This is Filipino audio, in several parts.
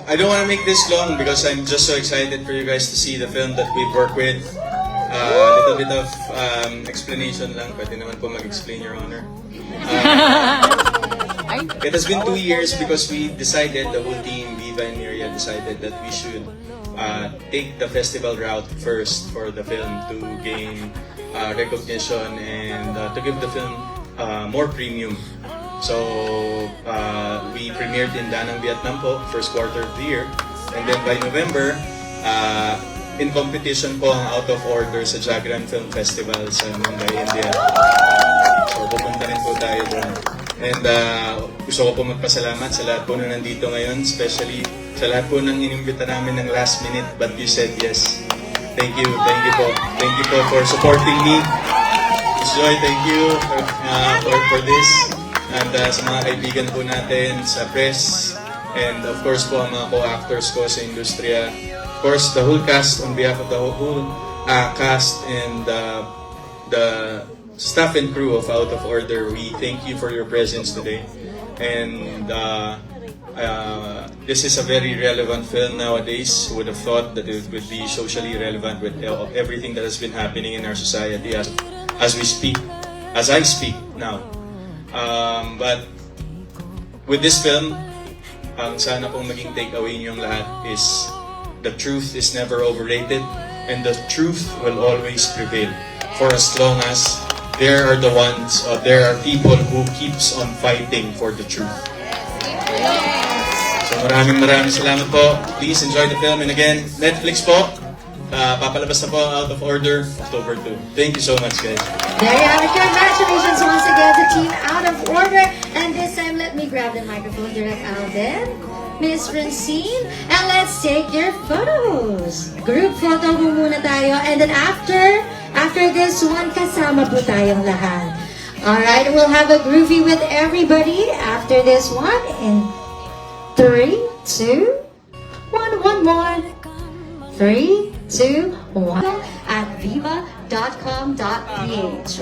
I don't want to make this long because I'm just so excited for you guys to see the film that we've worked with. A little bit of explanation lang, pwede naman po mag-explain, Your Honor. It has been 2 years because we decided, the whole team, Viva and Miria, decided that we should take the festival route first for the film to gain recognition and to give the film more premium. So, we premiered in Da Nang, Vietnam po, first quarter of the year. And then by November, in competition po ang Out of Order sa Jagran Film Festival sa Mumbai, India. So, pupunta rin po tayo doon. And gusto ko po magpasalamat sa lahat po na nandito ngayon, especially sa lahat po ng inimbita namin ng last minute, but you said yes. Thank you po. Thank you po for supporting me. Miss Joy, thank you for this. And sa mga kaibigan po natin sa press, and of course po ang mga co-actors ko sa industriya. Of course, the whole cast, on behalf of the whole cast and the staff and crew of Out of Order, we thank you for your presence today. And this is a very relevant film nowadays. Who would have thought that it would be socially relevant with everything that has been happening in our society as we speak, as I speak now. But with this film, ang sana pong maging takeaway niyong lahat is the truth is never overrated and the truth will always prevail for as long as there are people who keeps on fighting for the truth. So maraming salamat po. Please enjoy the film, and again, Netflix po. Papalabas na po ang Out of Order, October 2. Thank you so much, guys. There you have it. Congratulations once again to Team Out of Order. And this time, let me grab the microphone, Direct Alden, Miss Francine, and let's take your photos. Group photo mo muna tayo, and then after this one, kasama po tayong lahat. Alright, we'll have a groovy with everybody after this one in 3, 2, 1, 1 more. 3, 2, 1 at viva.com.ph.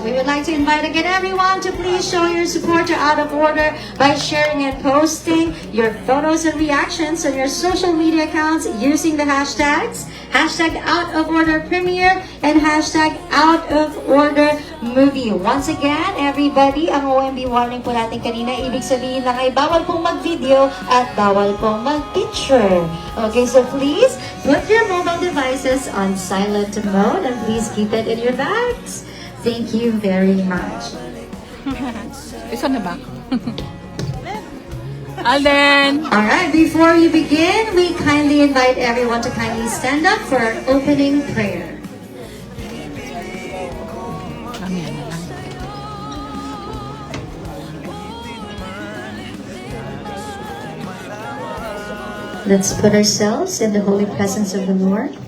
We would like to invite again everyone to please show your support to Out of Order by sharing and posting your photos and reactions on your social media accounts using the hashtags #OutOfOrderPremiere and #OutOfOrderMovie. Once again, everybody, ang OMB warning po natin kanina, ibig sabihin lang ay bawal pong mag-video at bawal pong mag-picture. Okay, so please put your mobile devices on silent mode and please keep it in your bags. Thank you very much. Isa na ba? Alden! Alright, before we begin, we kindly invite everyone to kindly stand up for our opening prayer. Mamaya na lang. Let's put ourselves in the holy presence of the Lord.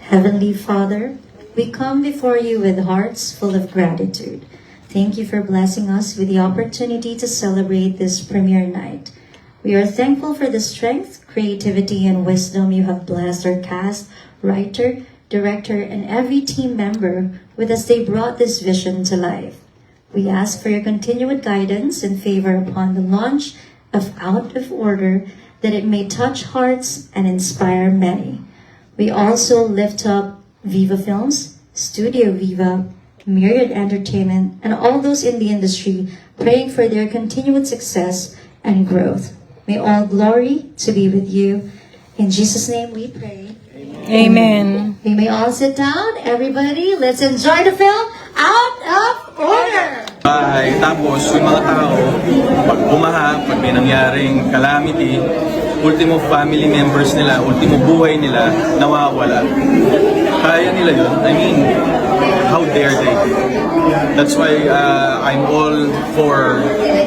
Heavenly Father, we come before you with hearts full of gratitude. Thank you for blessing us with the opportunity to celebrate this premiere night. We are thankful for the strength, creativity, and wisdom you have blessed our cast, writer, director, and every team member with as they brought this vision to life. We ask for your continued guidance and favor upon the launch of Out of Order, that it may touch hearts and inspire many. We also lift up Viva Films, Studio Viva, Myriad Entertainment, and all those in the industry, praying for their continued success and growth. May all glory to be with you. In Jesus' name we pray. Amen. We may all sit down. Everybody, let's enjoy the film Out of Order. Tapos yung mga tao, pag bumaha, pag may nangyaring calamity, ultimo family members nila, ultimo buhay nila, nawawala. Kaya nila yun. I mean, how dare they? That's why I'm all for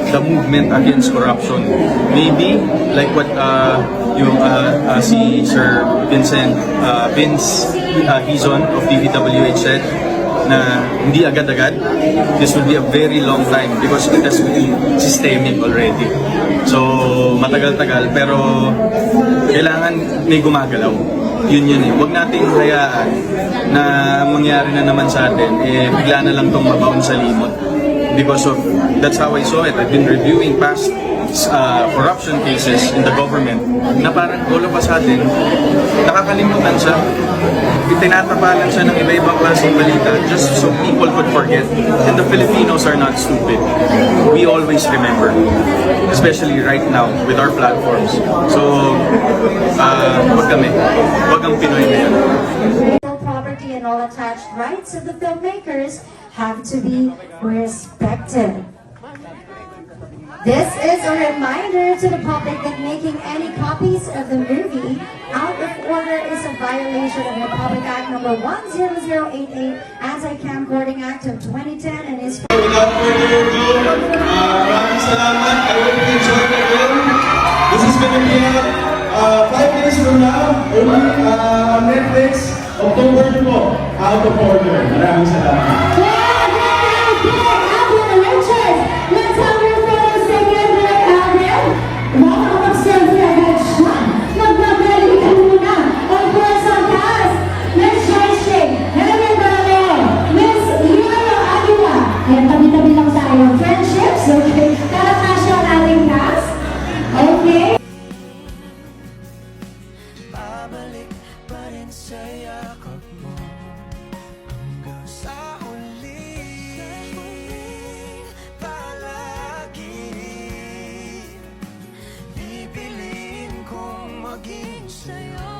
the movement against corruption. Maybe, like what si Sir Vince Hizon of DPWH said, na hindi agad-agad, this will be a very long time because it has been systemic already. So, matagal-tagal, pero kailangan may gumagalaw. Yun eh. Huwag nating hayaan na mangyari na naman sa atin, bigla na lang itong mabaon sa limot. Because of, that's how I saw it. I've been reviewing past corruption cases in the government na parang all of a sudden, nakakalimutan siya. Itinatapalan siya ng iba-ibang klaseng balita just so people could forget. And the Filipinos are not stupid. We always remember. Especially right now with our platforms. So, wag kami. Wag ang Pinoy na yan. Property and all attached rights of the filmmakers have to be respected. This is a reminder to the public that making any copies of the movie out of order is a violation of Republic Act number 10088, Anti-Camcording Act of 2010, and is... Without further ado, maraming salamat. I hope you enjoyed the film. This is gonna be out 5 days from now, on Netflix, October 2, Out of Order. Maraming salamat. Let's have your photos taken with Alvin. Baka mag-selfie agad siya. Magbabalik ka muna. Of course, ang cast, Miss Shai, Helen Baraleo, Miss Yolo Aguila. Ayan, tabi-tabi lang tayo. Friendships, okay? Karakasya ang ating cast. Okay? Babalik pa rin sa yakap mo hanggang sa huling palagi. Bibilin kong maging sa'yo.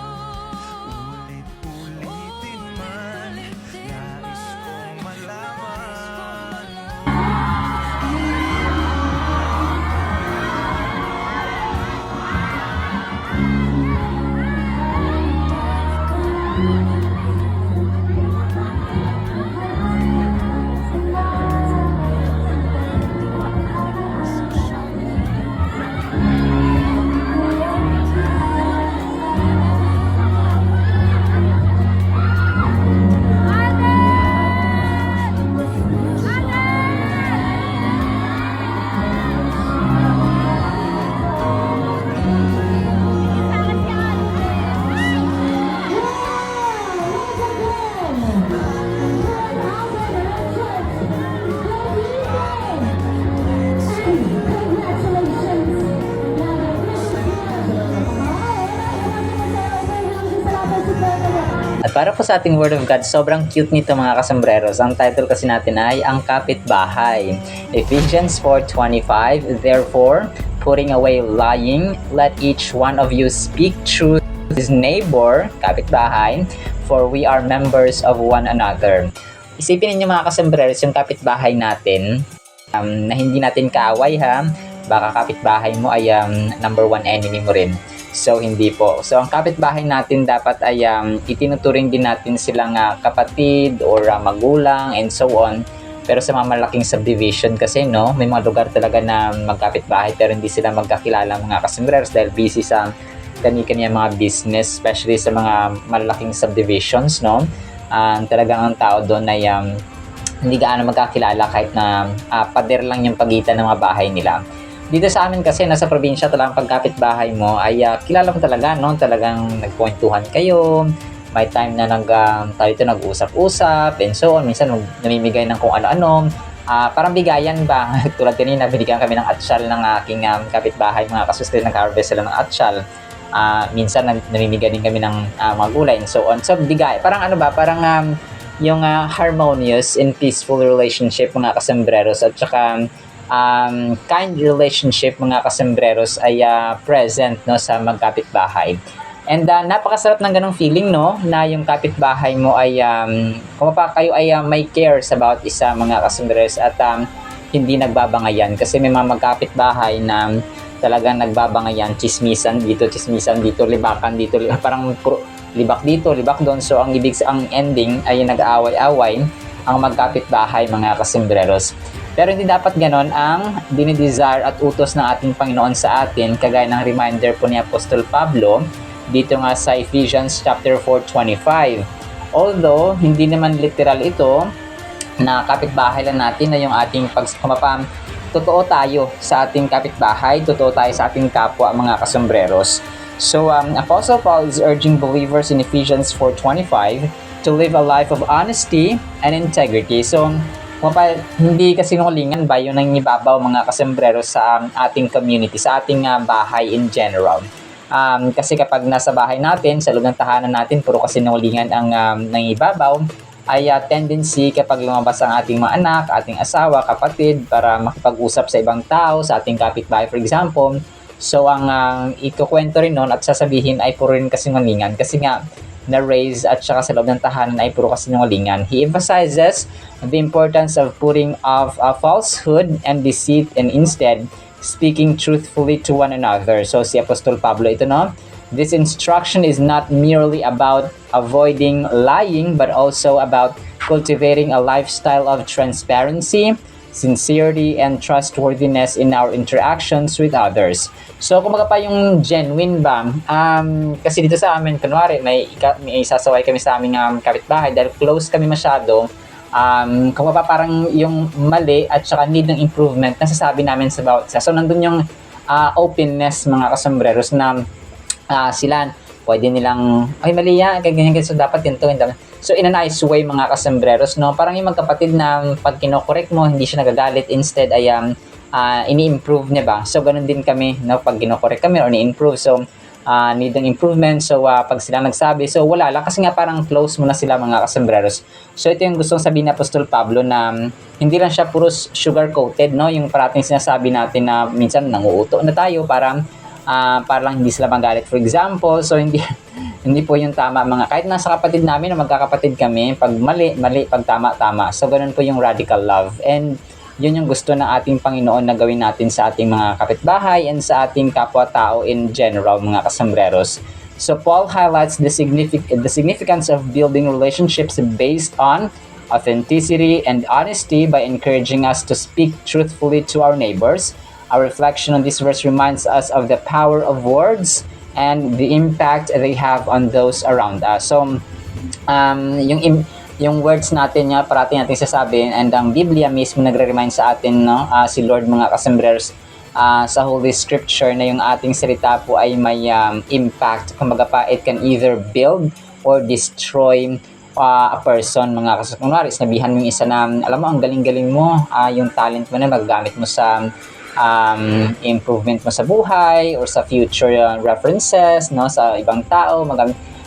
Ulit-ulitin man, nais kong malaman. At para po sa ating Word of God, sobrang cute nito mga kasambreros. Ang title kasi natin ay Ang Kapitbahay. Ephesians 4:25, therefore, putting away lying, let each one of you speak truth to his neighbor, kapitbahay, for we are members of one another. Isipin ninyo mga kasambreros yung kapitbahay natin, na hindi natin kaaway ha. Baka kapitbahay mo ay number one enemy mo rin. So, hindi po. So, ang kapitbahay natin dapat ay itinuturing din natin silang kapatid or magulang and so on. Pero sa mga malaking subdivision kasi, no, may mga lugar talaga na magkapitbahay pero hindi sila magkakilala mga kasambreros dahil busy sa kani-kanya mga business, especially sa mga malaking subdivisions, no. Talagang ang tao doon ay hindi gaano magkakilala kahit na pader lang yung pagitan ng mga bahay nila. Dito sa amin kasi, nasa probinsya, talagang pagkapit-bahay mo ay kilala mo talaga, no? Talagang nagkwentuhan kayo, may time na nag-usap-usap, and so on. Minsan namimigay ng kung ano-ano. Parang bigayan ba? Tulad kanina, binigyan kami ng atsyal ng aking kapitbahay, mga kasuste, nag-harvest sila ng atsyal. Minsan namimigay din kami ng mga gulay, and so on. So, bigay. Parang ano ba? Parang yung harmonious and peaceful relationship, mga kasambreros, at saka kind relationship mga kasambreros ay present, no, sa magkapitbahay. And napakasarap ng ganong feeling, no, na yung kapitbahay mo ay kung pa kayo ay may cares about isa mga kasambreros at hindi nagbabangayan kasi may mga magkapitbahay na talagang nagbabangayan, chismisan dito, libakan dito, parang libak dito, libak doon. So ang ending ay nag-aaway-away ang magkapitbahay mga kasambreros. Pero hindi dapat ganon ang dinidesire at utos ng ating Panginoon sa atin, kagaya ng reminder po ni Apostol Pablo dito nga sa Ephesians chapter 4:25. Although hindi naman literal ito na kapitbahay lang natin na yung ating pagkumapam, totoo tayo sa ating kapitbahay, totoo tayo sa ating kapwa mga kasambreros. So Apostle Paul is urging believers in Ephesians 4:25 to live a life of honesty and integrity. So hindi kasinungalingan ba yung nangibabaw mga kasembrero sa ating community, sa ating bahay in general. Kasi kapag nasa bahay natin, sa loob ng tahanan natin, puro kasinungalingan ang nangibabaw, ay tendency kapag lumabas ang ating mga anak, ating asawa, kapatid, para makipag-usap sa ibang tao, sa ating kapitbahay for example. So ang ikukwento rin nun at sasabihin ay puro rin kasinungalingan kasi nga na-raise at saka sa loob ng tahanan ay puro kasinungalingan. He emphasizes the importance of putting off falsehood and deceit and instead speaking truthfully to one another. So si Apostol Pablo ito, no? This instruction is not merely about avoiding lying but also about cultivating a lifestyle of transparency, sincerity, and trustworthiness in our interactions with others. So, kumaga pa yung genuine ba? Kasi dito sa amin, kunwari, may sasaway kami sa aming kapitbahay dahil close kami masyado. Kumaga parang yung mali at saka need ng improvement nasasabi namin sa bawat isa. So, nandun yung openness mga kasambreros na sila, pwede nilang, ay mali yan, ganyan, so dapat ganito, ganito. So, in a nice way mga kasambreros, no? Parang yung magkapatid na pag kinokorek mo, hindi siya nagagalit, instead ay ini-improve niya ba? So, ganun din kami, no? Pag kinokorek kami or ni-improve, so, need ng improvement. So, pag sila nagsabi, so wala lang, kasi nga parang close mo na sila mga kasambreros. So, ito yung gustong sabihin ni Apostol Pablo na hindi lang siya puro sugar-coated, no? Yung parating sinasabi natin na minsan nanguuto na tayo para lang hindi sila magalit for example. So hindi po yung tama mga, kahit nasa kapatid namin na magkakapatid kami, pag mali, pag tama. So ganun po yung radical love, and yun yung gusto ng ating Panginoon na gawin natin sa ating mga kapitbahay and sa ating kapwa-tao in general mga kasambreros. So Paul highlights the significance of building relationships based on authenticity and honesty by encouraging us to speak truthfully to our neighbors. Our reflection on this verse reminds us of the power of words and the impact they have on those around us. So, yung words natin nga parating natin sasabihin, and ang Biblia mismo nagre-remind sa atin, no, si Lord mga kasambreros, sa Holy Scripture na yung ating salita po ay may impact. Kumbaga pa, it can either build or destroy a person mga kasambreros. Kunwari, sinabihan mo yung isa na, alam mo, ang galing-galing mo, yung talent mo na magagamit mo sa improvement mo sa buhay or sa future references, no, sa ibang tao,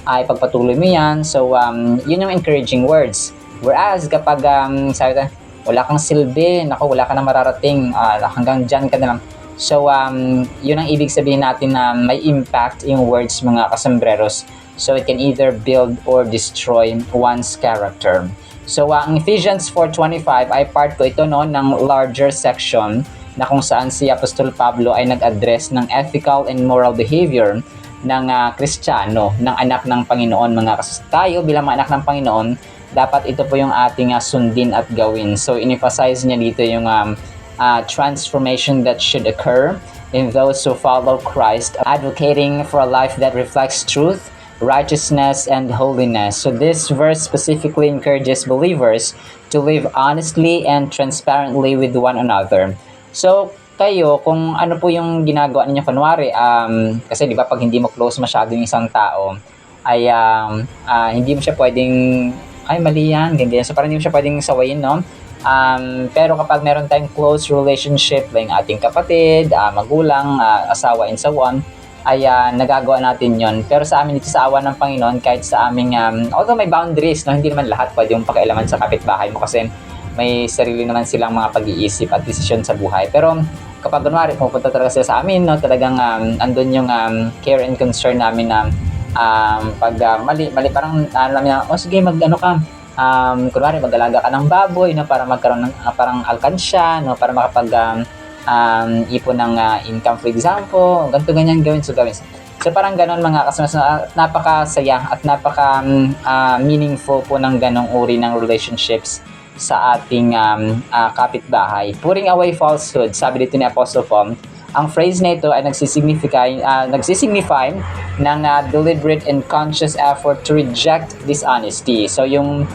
ay pagpatuloy mo yan. So yun yung encouraging words. Whereas kapag sabi tayo, wala kang silbi, naku, wala ka na mararating, hanggang dyan ka na lang. So yun ang ibig sabihin natin na may impact yung words mga kasambreros. So it can either build or destroy one's character. So ang Ephesians 4:25 ay part ko ito, no, ng larger section na kung saan si Apostol Pablo ay nag-address ng ethical and moral behavior ng Kristiyano, ng anak ng Panginoon mga tayo bilang mga anak ng Panginoon, dapat ito po yung ating sundin at gawin. So in-emphasize niya dito yung transformation that should occur in those who follow Christ, advocating for a life that reflects truth, righteousness, and holiness. So this verse specifically encourages believers to live honestly and transparently with one another. So, kayo, kung ano po yung ginagawa ninyo, kunwari, kasi di ba pag hindi mo close masyado yung isang tao, ay hindi mo siya pwedeng, ay mali yan, ganyan. So, parang hindi mo siya pwedeng sawayin, no? Pero kapag meron tayong close relationship, like ating kapatid, magulang, asawa, and so on, ay nagagawa natin yon. Pero sa amin dito sa awa ng Panginoon, kahit sa aming, although may boundaries, no? Hindi naman lahat pwede yung pakialaman sa kapitbahay mo kasi may sarili naman silang mga pag-iisip at desisyon sa buhay. Pero kapag kunwari, pupunta talaga sila sa amin, no, talagang andun yung care and concern namin na pag mali, parang alam niya, sige, mag-ano ka, kunwari, mag-alaga ka ng baboy, no, para magkaroon ng parang alkansya, no, para makapag ipon ng income, for example, ganito, ganyan gawin, so gawin. So parang ganon mga kasama, napakasaya at napaka meaningful po ng ganong uri ng relationships sa ating kapitbahay. Putting away falsehood, sabi dito ni Apostle Paul, ang phrase na ito ay nagsisignify ng deliberate and conscious effort to reject dishonesty. So yung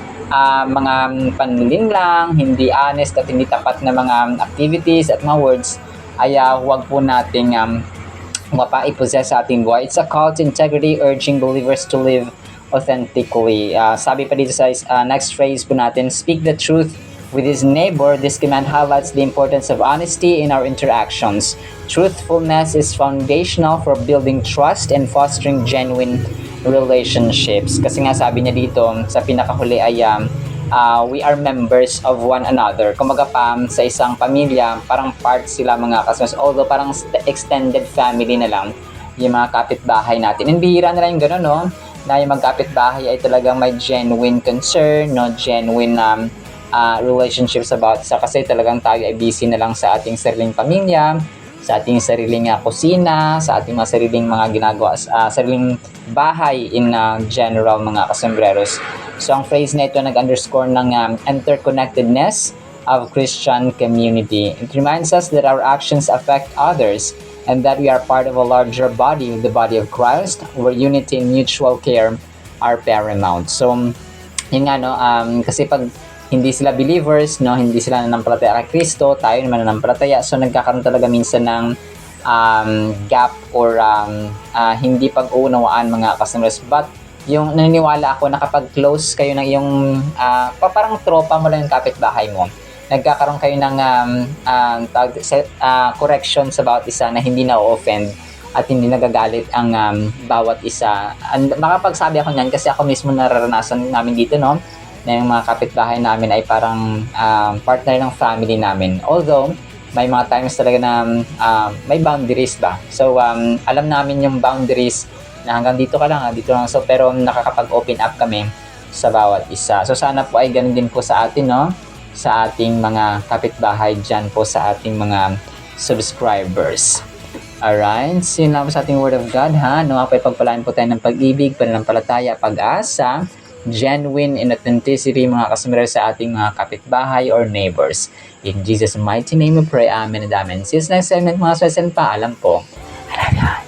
mga panlilinlang, hindi honest at hindi tapat na mga activities at mga words ay huwag po nating mapa-i-possess sa ating buhay. It's a call to integrity, urging believers to live authentically. Sabi pa dito sa next phrase po natin, speak the truth with his neighbor, this command highlights the importance of honesty in our interactions. Truthfulness is foundational for building trust and fostering genuine relationships. Kasi nga sabi niya dito sa pinakahuli ay we are members of one another. Kumaga pa sa isang pamilya, parang part sila mga kasmas. Although parang extended family na lang yung mga kapitbahay natin. And bihira na lang yung gano'n, no? Na yung magkapitbahay ay talagang may genuine concern, no? Genuine relationships about sa kasi talagang tayo ay busy na lang sa ating sariling pamilya, sa ating sariling kusina, sa ating mga sariling mga ginagawa, sariling bahay in general mga kasambreros. So ang phrase na ito nag-underscore ng interconnectedness of Christian community. It reminds us that our actions affect others and that we are part of a larger body, the body of Christ, where unity and mutual care are paramount. So yun nga, no, kasi pag hindi sila believers, no, hindi sila nanampalataya kay Kristo, tayo naman nanampalataya, so nagkakaroon talaga minsan ng gap or hindi pag-uunawaan mga customers. But yung naniniwala ako na kapag close kayo ng iyong parang tropa mo lang yung kapitbahay mo, nagkakaroon kayo ng corrections about isa na hindi na-offend at hindi nagagalit ang bawat isa. Makapagsabi ako niyan kasi ako mismo nararanasan namin dito, no, na yung mga kapitbahay namin ay parang partner ng family namin. Although, may mga times talaga na may boundaries ba. So, alam namin yung boundaries na hanggang dito ka lang, dito lang. So, pero nakakapag-open up kami sa bawat isa. So, sana po ay ganun din po sa atin, no? Sa ating mga kapitbahay dyan po sa ating mga subscribers. Alright, so yun lang po sa ating Word of God, ha? No, po ipagpalaan po tayo ng pag-ibig, pananampalataya, pag-asa, genuine and authenticity mga kasumero sa ating mga kapitbahay or neighbors. In Jesus' mighty name we pray, Amen and Amen. See you next segment mga swesen pa. Alam po. I love you.